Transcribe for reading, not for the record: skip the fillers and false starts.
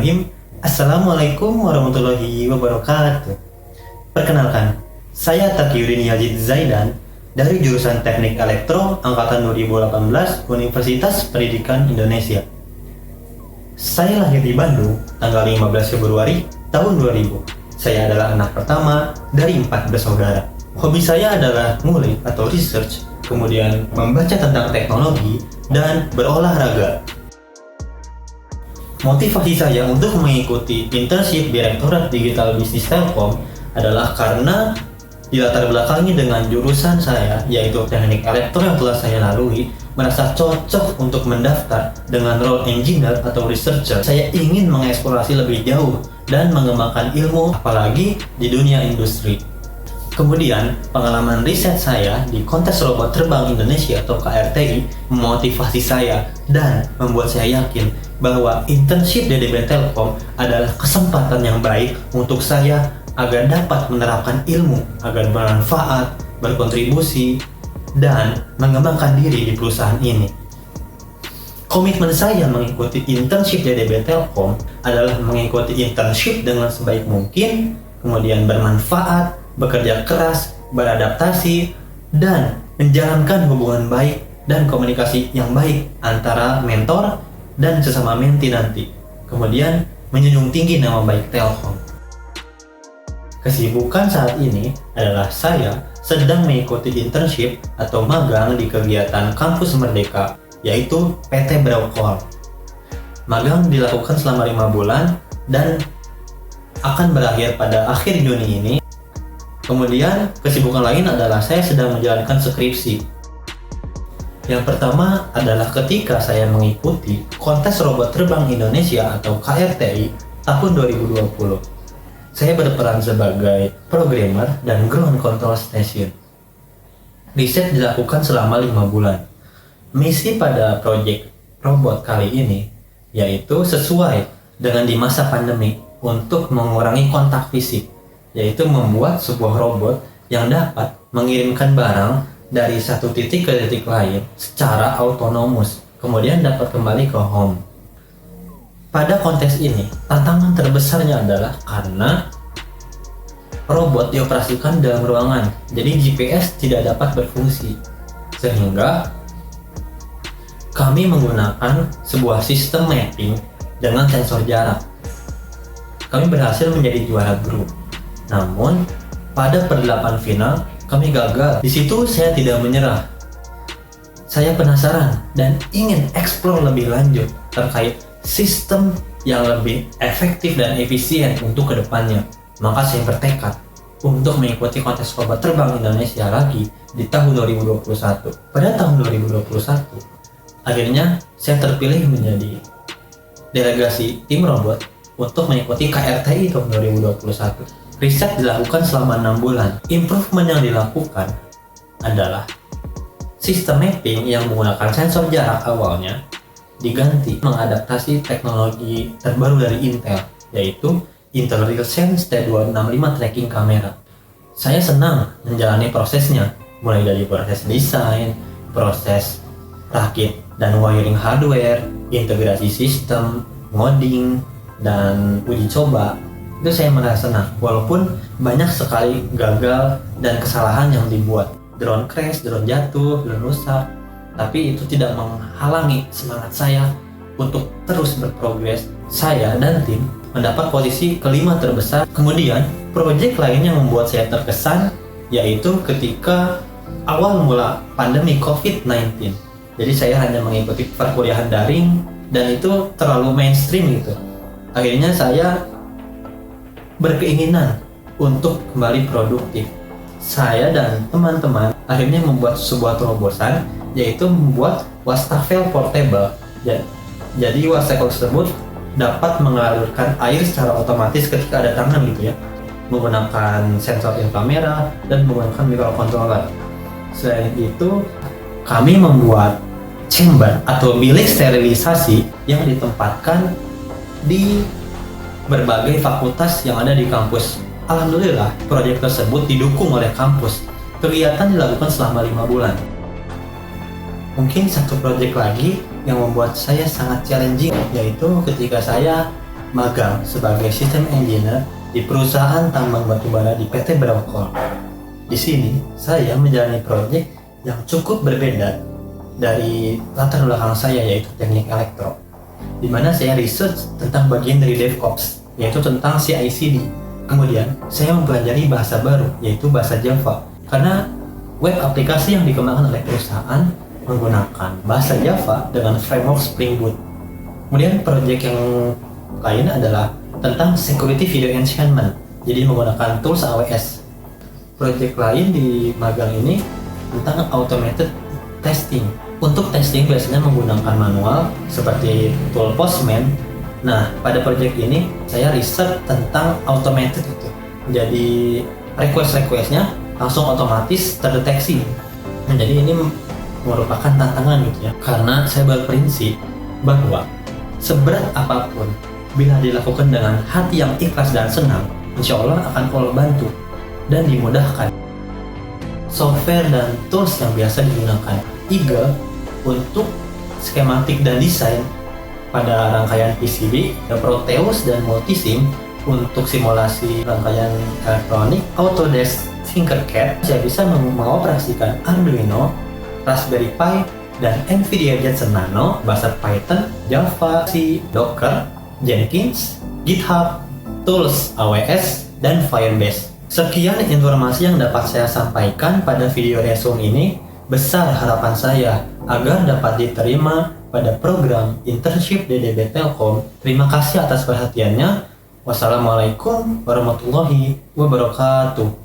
Bismillahirrahmanirrahim. Assalamualaikum warahmatullahi wabarakatuh. Perkenalkan, saya Taqiyuddin Yazid Zaidan dari jurusan Teknik Elektro Angkatan 2018 Universitas Pendidikan Indonesia. Saya lahir di Bandung tanggal 15 Februari tahun 2000. Saya adalah anak pertama dari 4 bersaudara. Hobi saya adalah ngulik atau research, kemudian membaca tentang teknologi, dan berolahraga. Motivasi saya untuk mengikuti internship Direktorat Digital Bisnis Telkom adalah karena dilatar belakangi dengan jurusan saya, yaitu teknik elektro yang telah saya lalui, merasa cocok untuk mendaftar dengan role engineer atau researcher. Saya ingin mengeksplorasi lebih jauh dan mengembangkan ilmu, apalagi di dunia industri. Kemudian, pengalaman riset saya di kontes robot terbang Indonesia atau KRTI memotivasi saya dan membuat saya yakin bahwa internship DDB Telkom adalah kesempatan yang baik untuk saya agar dapat menerapkan ilmu, agar bermanfaat, berkontribusi, dan mengembangkan diri di perusahaan ini. Komitmen saya mengikuti internship DDB Telkom adalah mengikuti internship dengan sebaik mungkin, kemudian bermanfaat, bekerja keras, beradaptasi, dan menjalankan hubungan baik dan komunikasi yang baik antara mentor dan sesama menti nanti. Kemudian menjunjung tinggi nama baik Telkom. Kesibukan saat ini adalah saya sedang mengikuti internship atau magang di kegiatan Kampus Merdeka, yaitu PT Braucol. Magang dilakukan selama 5 bulan dan akan berakhir pada akhir Juni ini. Kemudian kesibukan lain adalah saya sedang menjalankan skripsi. Yang pertama adalah ketika saya mengikuti kontes robot terbang Indonesia atau KRTI tahun 2020. Saya berperan sebagai programmer dan ground control station. Riset dilakukan selama 5 bulan. Misi pada proyek robot kali ini yaitu sesuai dengan di masa pandemi untuk mengurangi kontak fisik, yaitu membuat sebuah robot yang dapat mengirimkan barang dari satu titik ke titik lain secara autonomus, kemudian dapat kembali ke home. Pada kontes ini, tantangan terbesarnya adalah karena robot dioperasikan dalam ruangan, jadi GPS tidak dapat berfungsi, sehingga kami menggunakan sebuah sistem mapping dengan sensor jarak. Kami berhasil menjadi juara grup. Namun, pada perdelapan final, kami gagal. Di situ saya tidak menyerah. Saya penasaran dan ingin eksplor lebih lanjut terkait sistem yang lebih efektif dan efisien untuk kedepannya. Maka saya bertekad untuk mengikuti kontes robot terbang Indonesia lagi di tahun 2021. Pada tahun 2021, akhirnya saya terpilih menjadi delegasi tim robot untuk mengikuti KRTI tahun 2021. Riset dilakukan selama 6 bulan. Improvement yang dilakukan adalah sistem mapping yang menggunakan sensor jarak awalnya diganti mengadaptasi teknologi terbaru dari Intel, yaitu Intel RealSense T265 tracking kamera. Saya senang menjalani prosesnya, mulai dari proses desain, proses rakit dan wiring hardware, integrasi sistem, ngoding, dan uji coba. Itu saya merasa senang, walaupun banyak sekali gagal dan kesalahan yang dibuat. Drone crash, drone jatuh, drone rusak, tapi itu tidak menghalangi semangat saya untuk terus berprogres. Saya dan tim mendapat posisi kelima terbesar. Kemudian, proyek lain yang membuat saya terkesan yaitu ketika awal mula pandemi COVID-19. Jadi saya hanya mengikuti perkuliahan daring dan itu terlalu mainstream gitu. Akhirnya saya berkeinginan untuk kembali produktif. Saya dan teman-teman akhirnya membuat sebuah terobosan, yaitu membuat wastafel portable. Jadi wastafel tersebut dapat mengalirkan air secara otomatis ketika ada tangan gitu ya, menggunakan sensor inframerah dan menggunakan microcontroller. Selain itu, kami membuat chamber atau bilik sterilisasi yang ditempatkan di berbagai fakultas yang ada di kampus. Alhamdulillah, proyek tersebut didukung oleh kampus. Kegiatan dilakukan selama 5 bulan. Mungkin satu proyek lagi yang membuat saya sangat challenging, yaitu ketika saya magang sebagai sistem engineer di perusahaan tambang batubara di PT Braucol. Di sini, saya menjalani proyek yang cukup berbeda dari latar belakang saya, yaitu teknik elektro, di mana saya research tentang bagian dari DevOps, yaitu tentang CI/CD. Kemudian, saya mempelajari bahasa baru, yaitu bahasa Java, karena web aplikasi yang dikembangkan oleh perusahaan menggunakan bahasa Java dengan framework Spring Boot. Kemudian proyek yang lain adalah tentang security video enhancement, jadi menggunakan tools AWS. Proyek lain di magang ini tentang automated testing. Untuk testing biasanya menggunakan manual seperti tool Postman. Nah, pada proyek ini saya riset tentang automated itu. Jadi request-requestnya langsung otomatis terdeteksi. Nah, jadi ini merupakan tantangan gitu ya. Karena saya berprinsip bahwa seberat apapun, bila dilakukan dengan hati yang ikhlas dan senang, insya Allah akan Allah bantu dan dimudahkan. Software dan tools yang biasa digunakan Eagle untuk skematik dan desain pada rangkaian PCB, Proteus dan Multisim untuk simulasi rangkaian elektronik, Autodesk Tinkercad. Saya bisa mengoperasikan Arduino, Raspberry Pi, dan NVIDIA Jetson Nano, bahasa Python, Java, C, Docker, Jenkins, GitHub, tools AWS, dan Firebase. Sekian informasi yang dapat saya sampaikan pada video resume ini. Besar harapan saya agar dapat diterima pada program internship DDB Telkom. Terima kasih atas perhatiannya. Wassalamualaikum warahmatullahi wabarakatuh.